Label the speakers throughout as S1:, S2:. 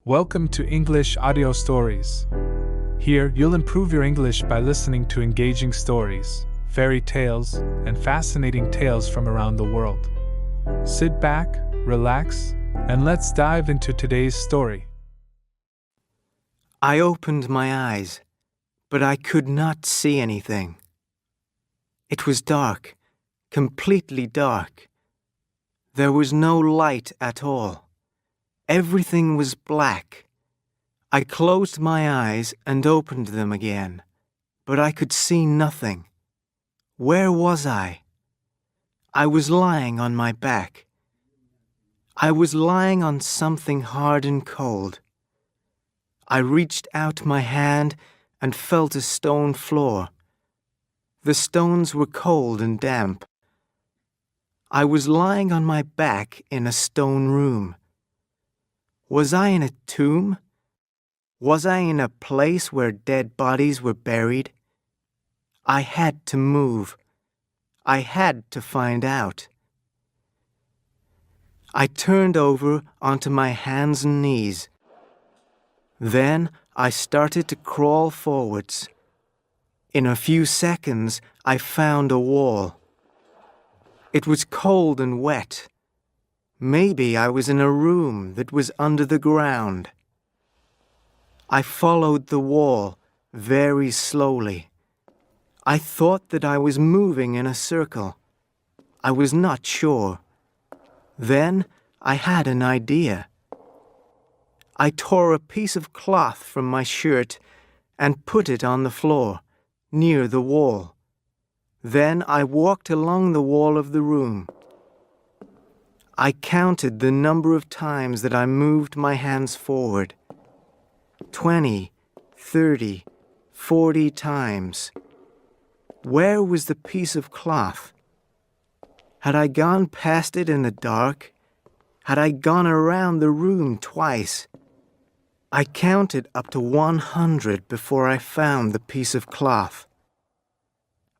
S1: Welcome to English Audio Stories. Here, you'll improve your English by listening to engaging stories, fairy tales, and fascinating tales from around the world. Sit back, relax, and let's dive into today's story.
S2: I opened my eyes, but I could not see anything. It was dark, completely dark. There was no light at all. Everything was black. I closed my eyes and opened them again, but I could see nothing. Where was I? I was lying on my back. I was lying on something hard and cold. I reached out my hand and felt a stone floor. The stones were cold and damp. I was lying on my back in a stone room. Was I in a tomb? Was I in a place where dead bodies were buried? I had to move. I had to find out. I turned over onto my hands and knees. Then I started to crawl forwards. In a few seconds, I found a wall. It was cold and wet. Maybe I was in a room that was under the ground. I followed the wall very slowly. I thought that I was moving in a circle. I was not sure. Then I had an idea. I tore a piece of cloth from my shirt and put it on the floor, near the wall. Then I walked along the wall of the room. I counted the number of times that I moved my hands forward. 20, 30, 40 times. Where was the piece of cloth? Had I gone past it in the dark? Had I gone around the room twice? I counted up to 100 before I found the piece of cloth.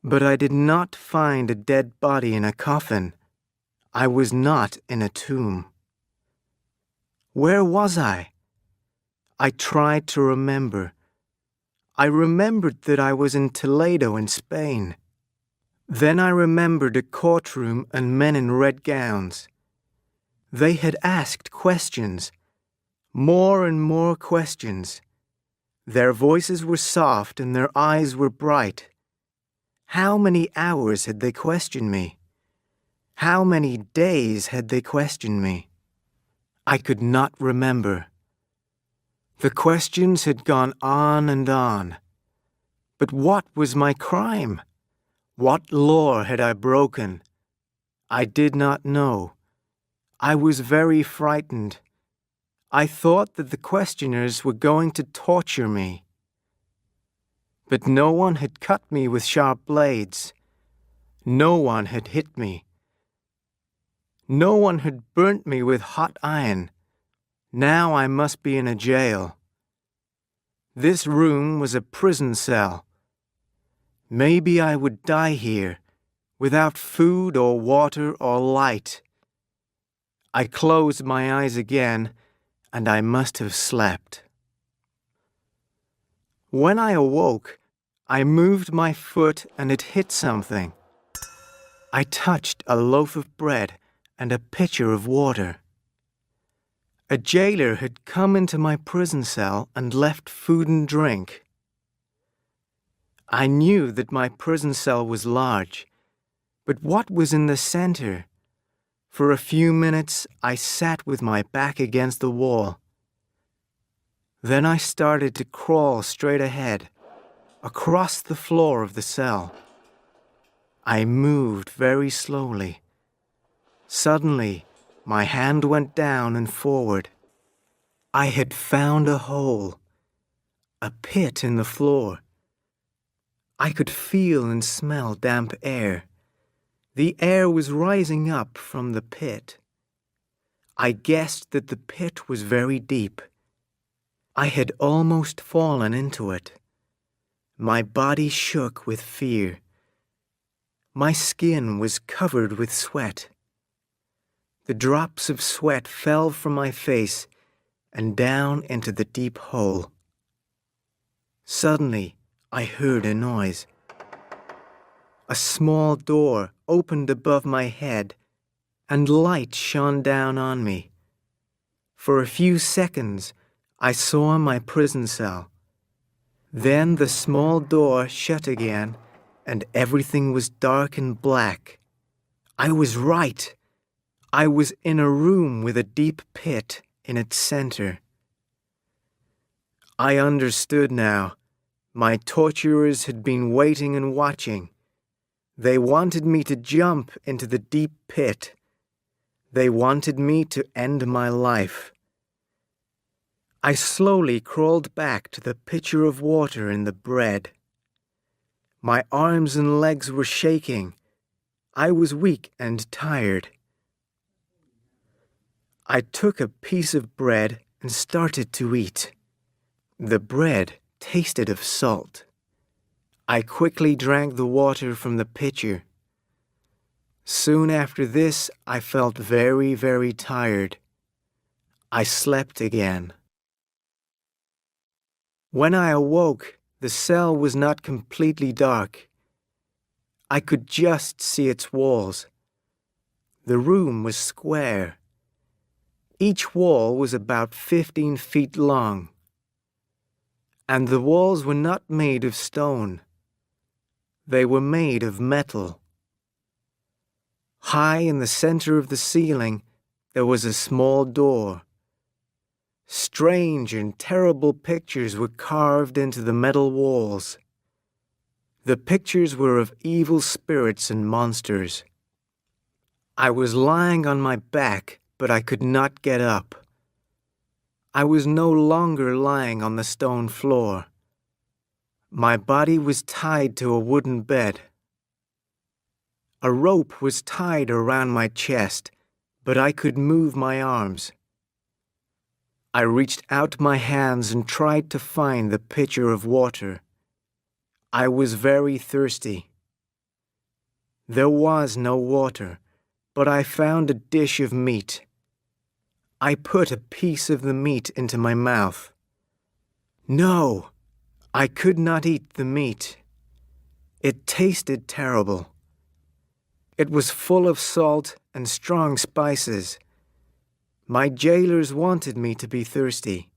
S2: But I did not find a dead body in a coffin. I was not in a tomb. Where was I? I tried to remember. I remembered that I was in Toledo in Spain. Then I remembered a courtroom and men in red gowns. They had asked questions, more and more questions. Their voices were soft and their eyes were bright. How many hours had they questioned me? How many days had they questioned me? I could not remember. The questions had gone on and on. But what was my crime? What law had I broken? I did not know. I was very frightened. I thought that the questioners were going to torture me. But no one had cut me with sharp blades. No one had hit me. No one had burnt me with hot iron. Now I must be in a jail. This room was a prison cell. Maybe I would die here, without food or water or light. I closed my eyes again, and I must have slept. When I awoke, I moved my foot and it hit something. I touched a loaf of bread and a pitcher of water. A jailer had come into my prison cell and left food and drink. I knew that my prison cell was large, but what was in the center? For a few minutes, I sat with my back against the wall. Then I started to crawl straight ahead, across the floor of the cell. I moved very slowly. Suddenly, my hand went down and forward. I had found a hole, a pit in the floor. I could feel and smell damp air. The air was rising up from the pit. I guessed that the pit was very deep. I had almost fallen into it. My body shook with fear. My skin was covered with sweat. The drops of sweat fell from my face and down into the deep hole. Suddenly, I heard a noise. A small door opened above my head, and light shone down on me. For a few seconds, I saw my prison cell. Then the small door shut again, and everything was dark and black. I was right. I was in a room with a deep pit in its center. I understood now. My torturers had been waiting and watching. They wanted me to jump into the deep pit. They wanted me to end my life. I slowly crawled back to the pitcher of water and the bread. My arms and legs were shaking. I was weak and tired. I took a piece of bread and started to eat. The bread tasted of salt. I quickly drank the water from the pitcher. Soon after this, I felt very, very tired. I slept again. When I awoke, the cell was not completely dark. I could just see its walls. The room was square. Each wall was about 15 feet long. And the walls were not made of stone. They were made of metal. High in the center of the ceiling, there was a small door. Strange and terrible pictures were carved into the metal walls. The pictures were of evil spirits and monsters. I was lying on my back, but I could not get up. I was no longer lying on the stone floor. My body was tied to a wooden bed. A rope was tied around my chest, but I could move my arms. I reached out my hands and tried to find the pitcher of water. I was very thirsty. There was no water, but I found a dish of meat. I put a piece of the meat into my mouth. No, I could not eat the meat. It tasted terrible. It was full of salt and strong spices. My jailers wanted me to be thirsty.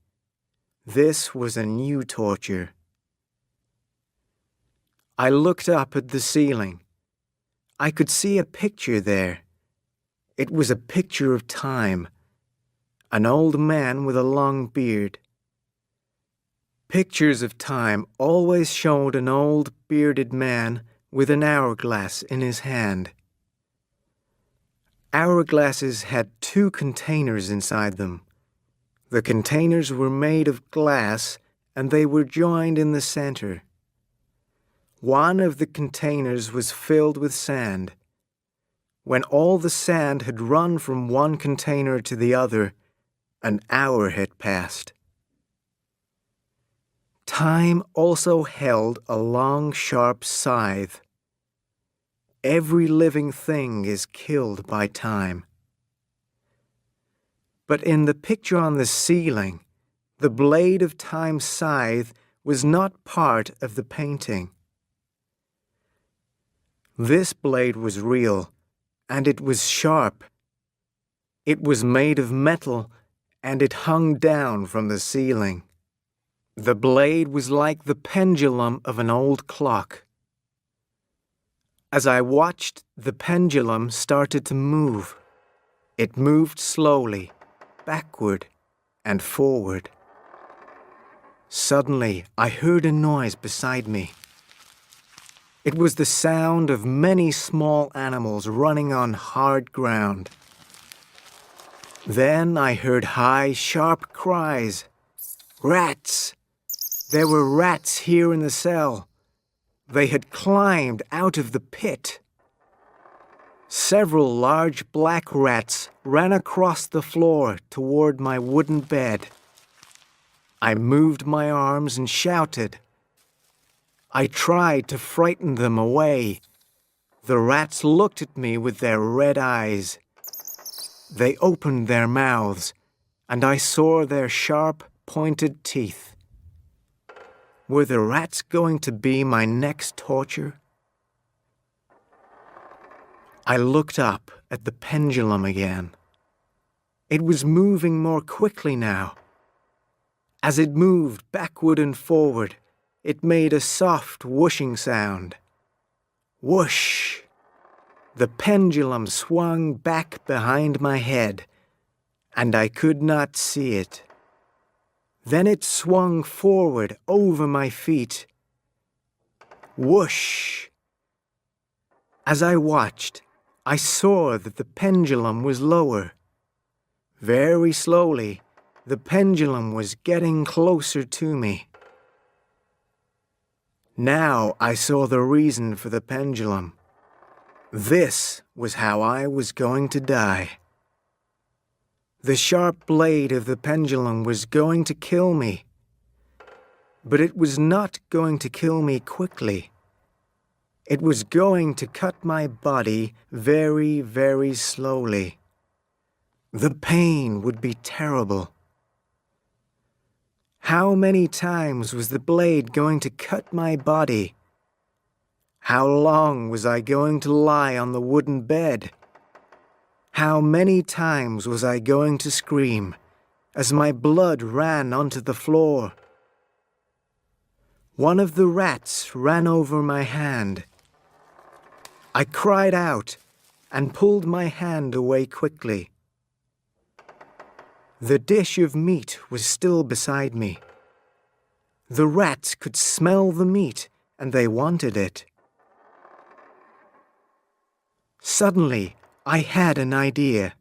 S2: This was a new torture. I looked up at the ceiling. I could see a picture there. It was a picture of time. An old man with a long beard. Pictures of time always showed an old bearded man with an hourglass in his hand. Hourglasses had 2 containers inside them. The containers were made of glass and they were joined in the center. One of the containers was filled with sand. When all the sand had run from one container to the other, an hour had passed. Time also held a long, sharp scythe. Every living thing is killed by time. But in the picture on the ceiling, the blade of Time's scythe was not part of the painting. This blade was real, and it was sharp. It was made of metal, and it hung down from the ceiling. The blade was like the pendulum of an old clock. As I watched, the pendulum started to move. It moved slowly, backward and forward. Suddenly, I heard a noise beside me. It was the sound of many small animals running on hard ground. Then I heard high, sharp cries. Rats! There were rats here in the cell. They had climbed out of the pit. Several large black rats ran across the floor toward my wooden bed. I moved my arms and shouted. I tried to frighten them away. The rats looked at me with their red eyes. They opened their mouths. and I saw their sharp, pointed teeth. Were the rats going to be my next torture? I looked up at the pendulum again. It was moving more quickly now. As it moved backward and forward, it made a soft whooshing sound. Whoosh! The pendulum swung back behind my head, and I could not see it. Then it swung forward over my feet. Whoosh! As I watched, I saw that the pendulum was lower. Very slowly, the pendulum was getting closer to me. Now I saw the reason for the pendulum. This was how I was going to die. The sharp blade of the pendulum was going to kill me. But it was not going to kill me quickly. It was going to cut my body very, very slowly. The pain would be terrible. How many times was the blade going to cut my body? How long was I going to lie on the wooden bed? How many times was I going to scream as my blood ran onto the floor? One of the rats ran over my hand. I cried out and pulled my hand away quickly. The dish of meat was still beside me. The rats could smell the meat, and they wanted it. Suddenly, I had an idea.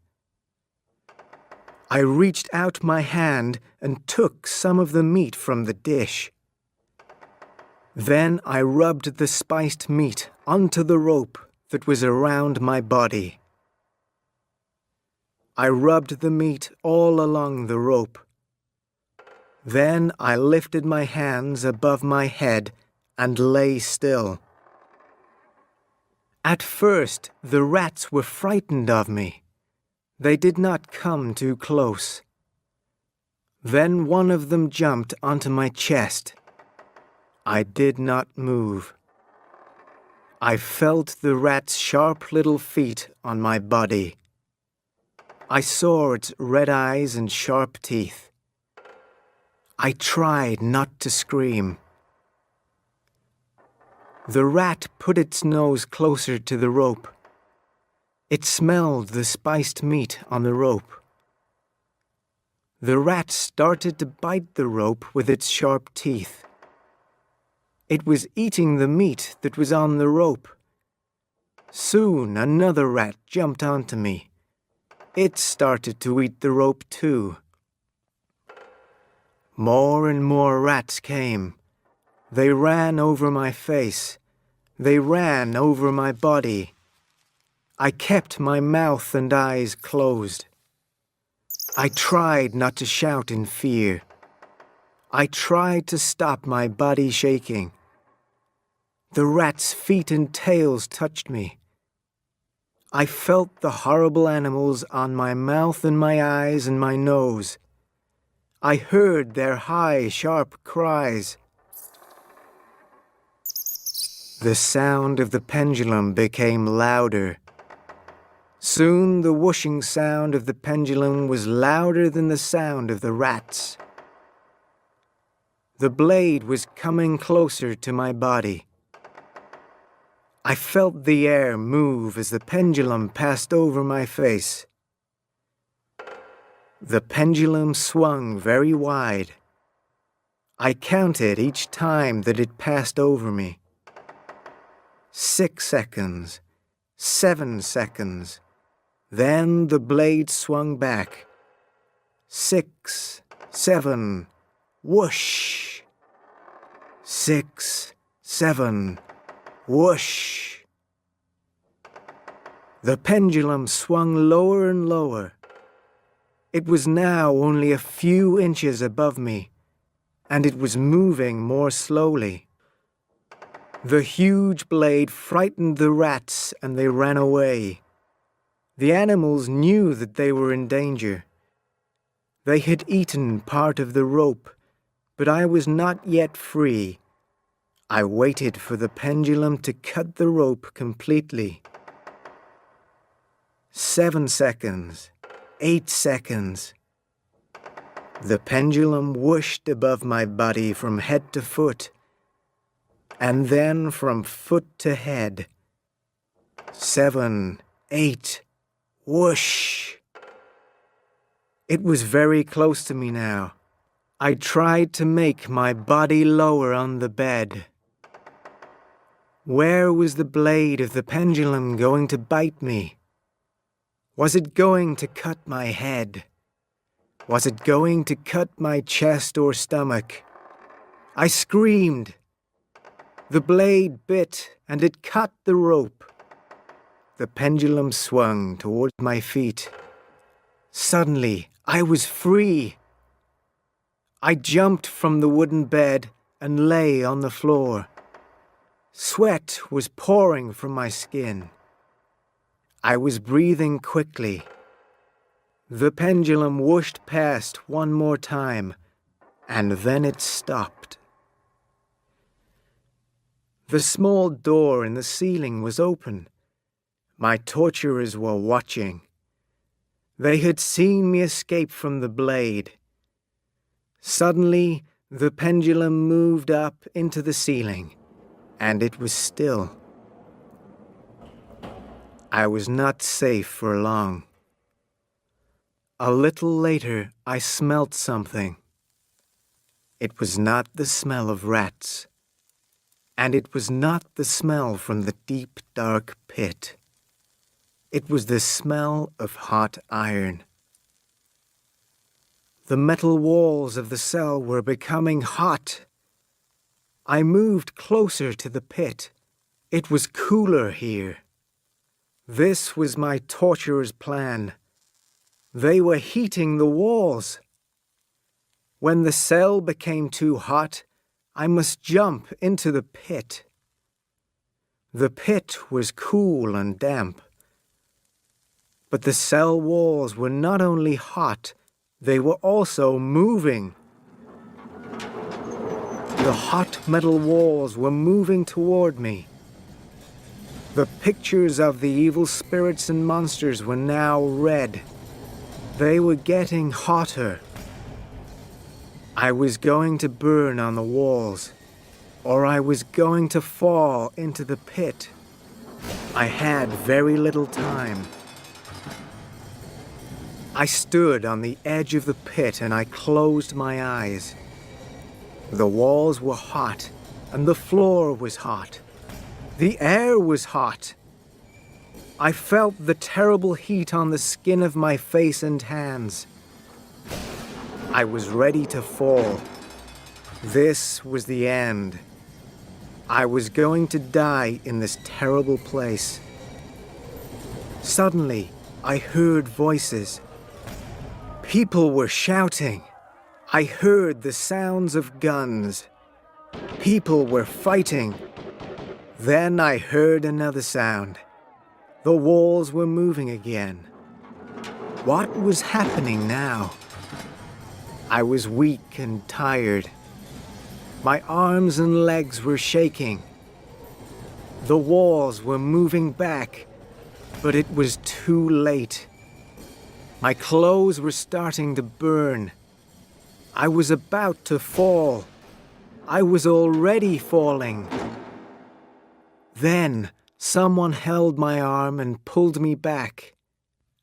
S2: I reached out my hand and took some of the meat from the dish. Then I rubbed the spiced meat onto the rope that was around my body. I rubbed the meat all along the rope. Then I lifted my hands above my head and lay still. At first, the rats were frightened of me. They did not come too close. Then one of them jumped onto my chest. I did not move. I felt the rat's sharp little feet on my body. I saw its red eyes and sharp teeth. I tried not to scream. The rat put its nose closer to the rope. It smelled the spiced meat on the rope. The rat started to bite the rope with its sharp teeth. It was eating the meat that was on the rope. Soon another rat jumped onto me. It started to eat the rope too. More and more rats came. They ran over my face. They ran over my body. I kept my mouth and eyes closed. I tried not to shout in fear. I tried to stop my body shaking. The rats' feet and tails touched me. I felt the horrible animals on my mouth and my eyes and my nose. I heard their high, sharp cries. The sound of the pendulum became louder. Soon the whooshing sound of the pendulum was louder than the sound of the rats. The blade was coming closer to my body. I felt the air move as the pendulum passed over my face. The pendulum swung very wide. I counted each time that it passed over me. 6 seconds, 7 seconds. Then the blade swung back. 6, 7, whoosh. 6, 7, whoosh. The pendulum swung lower and lower. It was now only a few inches above me, and it was moving more slowly. The huge blade frightened the rats, and they ran away. The animals knew that they were in danger. They had eaten part of the rope, but I was not yet free. I waited for the pendulum to cut the rope completely. 7 seconds, 8 seconds. The pendulum whooshed above my body from head to foot, and then from foot to head. 7, 8, whoosh. It was very close to me now. I tried to make my body lower on the bed. Where was the blade of the pendulum going to bite me? Was it going to cut my head? Was it going to cut my chest or stomach? I screamed. The blade bit and it cut the rope. The pendulum swung towards my feet. Suddenly, I was free. I jumped from the wooden bed and lay on the floor. Sweat was pouring from my skin. I was breathing quickly. The pendulum whooshed past one more time, and then it stopped. The small door in the ceiling was open. My torturers were watching. They had seen me escape from the blade. Suddenly, the pendulum moved up into the ceiling, and it was still. I was not safe for long. A little later, I smelt something. It was not the smell of rats, and it was not the smell from the deep, dark pit. It was the smell of hot iron. The metal walls of the cell were becoming hot. I moved closer to the pit. It was cooler here. This was my torturer's plan. They were heating the walls. When the cell became too hot, I must jump into the pit. The pit was cool and damp. But the cell walls were not only hot, they were also moving. The hot metal walls were moving toward me. The pictures of the evil spirits and monsters were now red. They were getting hotter. I was going to burn on the walls, or I was going to fall into the pit. I had very little time. I stood on the edge of the pit and I closed my eyes. The walls were hot and the floor was hot. The air was hot. I felt the terrible heat on the skin of my face and hands. I was ready to fall. This was the end. I was going to die in this terrible place. Suddenly, I heard voices. People were shouting. I heard the sounds of guns. People were fighting. Then I heard another sound. The walls were moving again. What was happening now? I was weak and tired. My arms and legs were shaking. The walls were moving back, but it was too late. My clothes were starting to burn. I was about to fall. I was already falling. Then someone held my arm and pulled me back.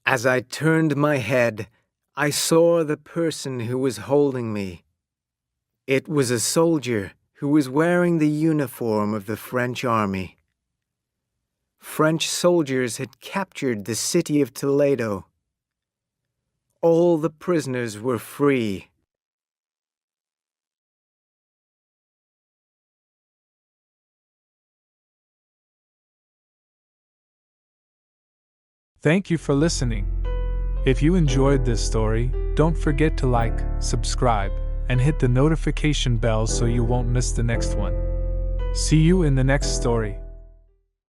S2: As I turned my head, I saw the person who was holding me. It was a soldier who was wearing the uniform of the French army. French soldiers had captured the city of Toledo. All the prisoners were free.
S1: Thank you for listening. If you enjoyed this story, don't forget to like, subscribe, and hit the notification bell so you won't miss the next one. See you in the next story.